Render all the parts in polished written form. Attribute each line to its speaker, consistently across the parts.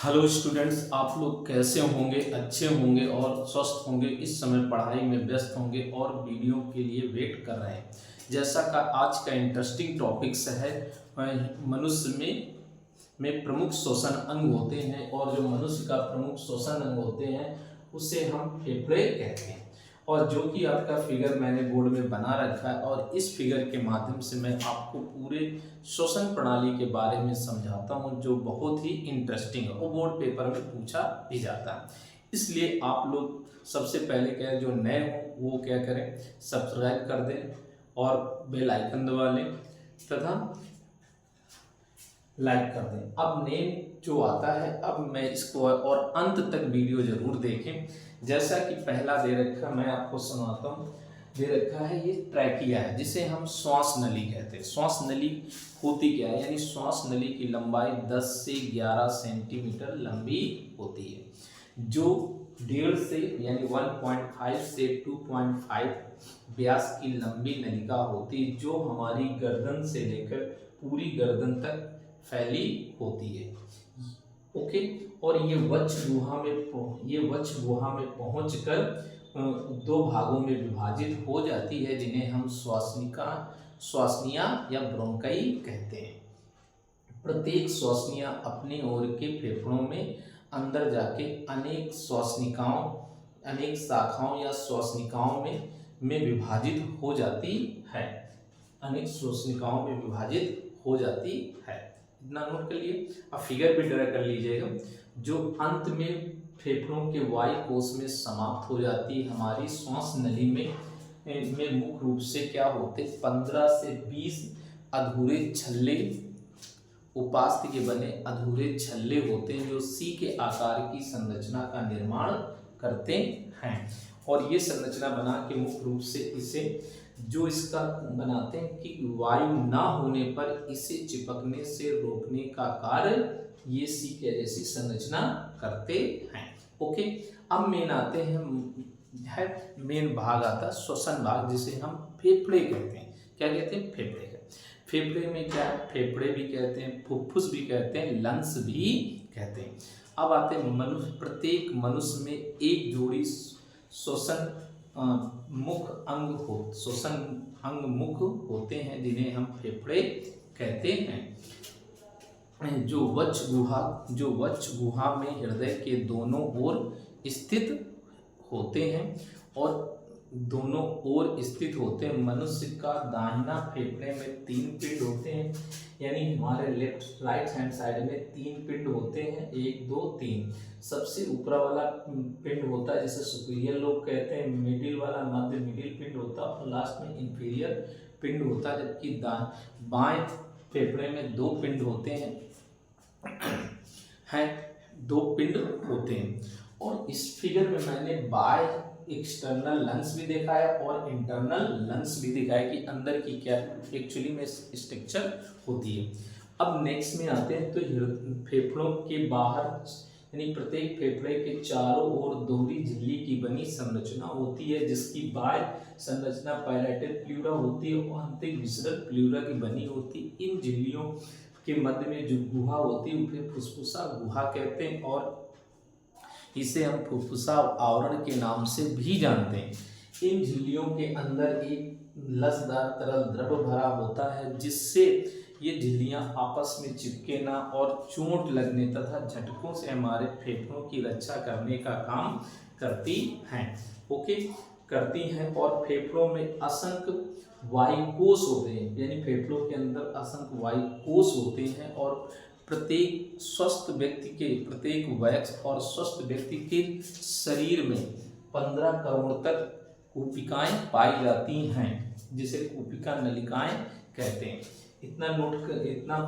Speaker 1: Hello students, आप लोग कैसे होंगे? अच्छे होंगे और स्वस्थ होंगे। इस समय पढ़ाई में व्यस्त होंगे और वीडियो के लिए वेट कर रहे हैं। जैसा का आज का इंटरेस्टिंग टॉपिक्स है, मनुष्य में प्रमुख श्वसन अंग होते हैं और जो मनुष्य का प्रमुख श्वसन अंग होते हैं उसे हम फेफड़े कहते हैं। और जो कि आपका फिगर मैंने बोर्ड में बना रखा है और इस फिगर के माध्यम से मैं आपको पूरे श्वसन प्रणाली के बारे में समझाता हूं, जो बहुत ही इंटरेस्टिंग है और बोर्ड पेपर में पूछा भी जाता है। इसलिए आप लोग सबसे पहले क्या है, जो नए हो वो क्या करें, सब्सक्राइब कर दें और बेल आइकन दबा लें तथा लाइक कर दें। अब नेम जो आता है, अब मैं इसको और अंत तक वीडियो जरूर देखें। जैसा कि पहला दे रखा, मैं आपको सुनाता हूँ। दे रखा है ये ट्रैकिया है, जिसे हम श्वास नली कहते हैं। श्वास नली होती क्या है, यानी श्वास नली की लंबाई 10 से 11 सेंटीमीटर लंबी होती है, जो 1.5 से यानी 1.5 से 2.5 व्यास की लंबी नलिका होती है, जो हमारी गर्दन से लेकर पूरी गर्दन तक फैली होती है। ओके। और ये वक्ष गुहा में पहुंचकर दो भागों में विभाजित हो जाती है, जिन्हें हम श्वासनिया या ब्रोंकाई कहते हैं। प्रत्येक श्वासनिया अपने ओर के फेफड़ों में अंदर जाके अनेक शाखाओं या श्वसनिकाओं में विभाजित हो जाती है। अनेक श्वसनिकाओं में विभाजित हो जाती है। इतना नोट कर लिए। अब फिगर भी ड्रा कर लीजिएगा। जो अंत में फेफड़ों के वायु कोश में समाप्त हो जाती है, हमारी श्वास नली में मुख्य रूप से क्या होते, 15 से 20 अधूरे छल्ले, उपास्थि के बने अधूरे छल्ले होते हैं, जो सी के आकार की संरचना का निर्माण करते हैं। और ये संरचना बना के मुख्य रूप से इसे जो इसका बनाते हैं कि वायु ना होने पर इसे चिपकने से रोकने का कार्य ये सी के जैसी संरचना करते हैं। ओके। अब मेन आते हैं, मेन भाग आता है श्वसन भाग, जिसे हम फेफड़े कहते हैं। क्या कहते हैं? फेफड़े। फेफड़े में क्या है? फेफड़े भी कहते हैं, फुफ्फुस भी कहते हैं, लंग्स भी कहते हैं। अब आते हैं प्रत्येक मनुष्य में एक जोड़ी श्वसन अंग मुख होते हैं, जिन्हें हम फेफड़े कहते हैं। जो वक्ष गुहा में हृदय के दोनों ओर स्थित होते हैं मनुष्य का दाहिना फेफड़े में 3 पिंड होते हैं, यानी हमारे राइट हैंड साइड में 3 पिंड होते हैं, 1 2 3। सबसे ऊपरा वाला पिंड होता है जिसे सुपीरियर लोब कहते हैं, मिडिल वाला मिडिल पिंड होता है और लास्ट में इंफीरियर पिंड होता है। जबकि बाएं फेफड़े में 2 पिंड होते हैं, 2 पिंड होते हैं। और इस फिगर में मैंने बाय एक्सटर्नल लंग्स भी देखा है और इंटरनल लंग्स भी देखा है कि अंदर की क्या एक्चुअली में स्ट्रक्चर होती है। अब नेक्स्ट में आते हैं, तो फेफड़ों के बाहर यानी प्रत्येक फेफड़े के चारों ओर दोहरी झिल्ली की बनी संरचना होती है, जिसकी बाह्य संरचना पैलेटल प्लूरा होती है और आंतरिक विसरल प्लूरा की बनी होती है। इन झिल्लियों के मध्य में जो गुहा होती है उसे फुफ्फुसा गुहा कहते हैं और इसे हम फुफ्फुसा आवरण के नाम से भी जानते हैं। इन झिल्लियों के अंदर एक लसदार तरल द्रव भरा होता है, जिससे ये झिल्लियां आपस में चिपके ना और चोट लगने तथा झटकों से हमारे फेफड़ों की रक्षा करने का काम करती हैं। ओके, करती हैं। और फेफड़ों में असंख्य वायुकोश होते हैं, यानी फेफड़ों के अंदर असंख्य वायुकोश होते हैं और प्रत्येक वयस्क और स्वस्थ व्यक्ति के शरीर में 15 करोड़ तक कूपिकाएं पाई जाती हैं, जिसे कूपिका नलिकाएं कहते हैं। इतना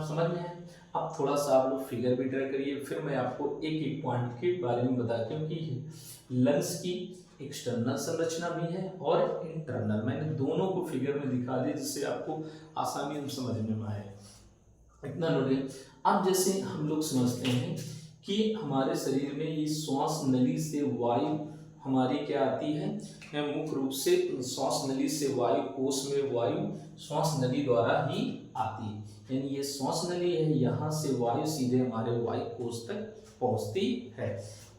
Speaker 1: समझ में है। अब थोड़ा सा आप लोग फिगर भी ड्रा करिए, फिर मैं आपको एक एक पॉइंट के बारे में बताता हूँ कि लंग्स की एक्सटर्नल संरचना भी है और इंटरनल। मैंने दोनों को फिगर में दिखा दिया, जिससे आपको आसानी से समझने में आए। इतना नोटिस। अब जैसे हम लोग समझते हैं कि हमारे शरीर में ये श्वास नली से वायु हमारी क्या आती है, मुख्य रूप से श्वास नली से वायु कोश में वायु श्वास नली द्वारा ही आती है। यानी ये श्वास नली है, यहाँ से वायु सीधे हमारे वायु कोश तक पहुँचती है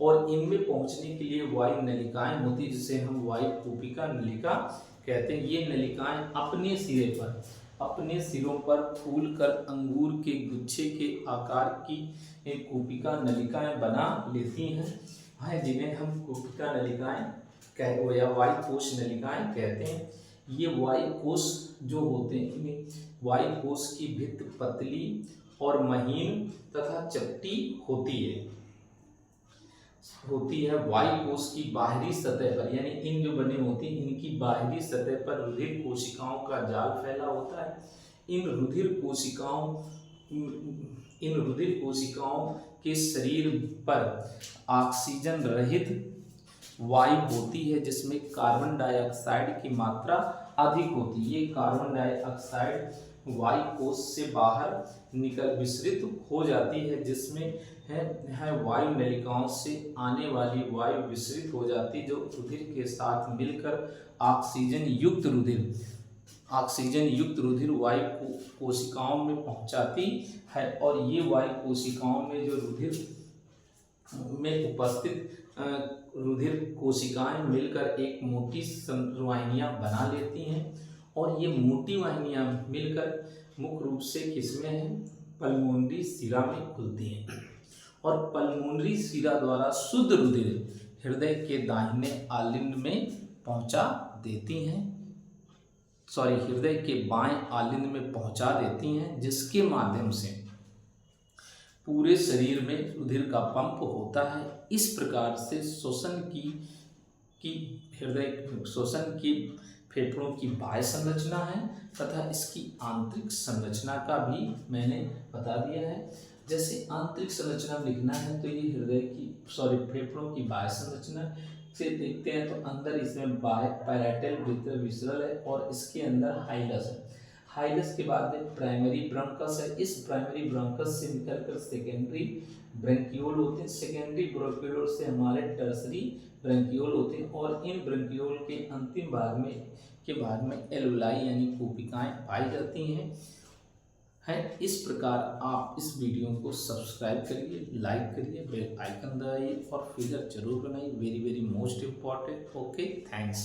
Speaker 1: और इनमें पहुँचने के लिए वायु नलिकाएं होती, जिसे हम वायु कूपिका नलिका कहते हैं। ये नलिकाएं अपने सिरों पर फूल कर अंगूर के गुच्छे के आकार की एक कूपिका नलिकाएं बना लेती हैं, जिन्हें हम कूपिका नलिकाएं या वायु कोश नलिकाएं कहते हैं। ये वायु कोश जो होते हैं, इनमें वायु कोश की भित्ति पतली और महीन तथा चपटी होती है। वायु कोश की बाहरी सतह पर, यानी इन जो बने होते हैं, इनकी बाहरी सतह पर रुधिर कोशिकाओं का जाल फैला होता है। इन रुधिर कोशिकाओं के शरीर पर ऑक्सीजन रहित वायु होती है, जिसमें कार्बन डाइऑक्साइड की मात्रा अधिक होती है। ये कार्बन डाइऑक्साइड वायु कोश से बाहर निकल विसरित हो जाती है, जिसमें है वायु नलिकाओं से आने वाली वायु विसरित हो जाती, जो रुधिर के साथ मिलकर ऑक्सीजन युक्त रुधिर वायु कोशिकाओं में पहुंचाती है। और ये वायु कोशिकाओं में जो रुधिर में उपस्थित रुधिर कोशिकाएं मिलकर एक मोटी वाहिनियां बना लेती हैं और ये मोटी वाहिनियां मिलकर मुख्य रूप से किसमें है, पल्मोनरी शिरा में खुलती हैं और पल्मोनरी शिरा द्वारा शुद्ध रुधिर हृदय के दाहिने आलिंद में पहुंचा देती हैं, हृदय के बाएं आलिंद में पहुंचा देती हैं, जिसके माध्यम से पूरे शरीर में रुधिर का पंप होता है। इस प्रकार से श्वसन की फेफड़ों की बाह्य संरचना है तथा इसकी आंतरिक संरचना का भी मैंने बता दिया है। जैसे आंतरिक संरचना लिखना है तो ये फेफड़ों की बाह्य संरचना से देखते हैं तो अंदर इसमें पैराइटल वृत्त विसरल है और इसके अंदर हाइलस है। हाइलस के बाद में प्राइमरी ब्रोंकस है। इस प्राइमरी ब्रोंकस से निकलकर सेकेंडरी ब्रेंकियोल होते हैं। सेकेंडरी ब्रोंकियोल से हमारे टर्सरी ब्रेंकियोल होते हैं और इन ब्रेंकियोल के अंतिम भाग में एलुलाई यानी कूपिकाएं पाई जाती हैं। इस प्रकार आप इस वीडियो को सब्सक्राइब करिए, लाइक करिए, बेल आइकन दबाइए और फिगर जरूर बनाइए। Very most important. Okay, thanks.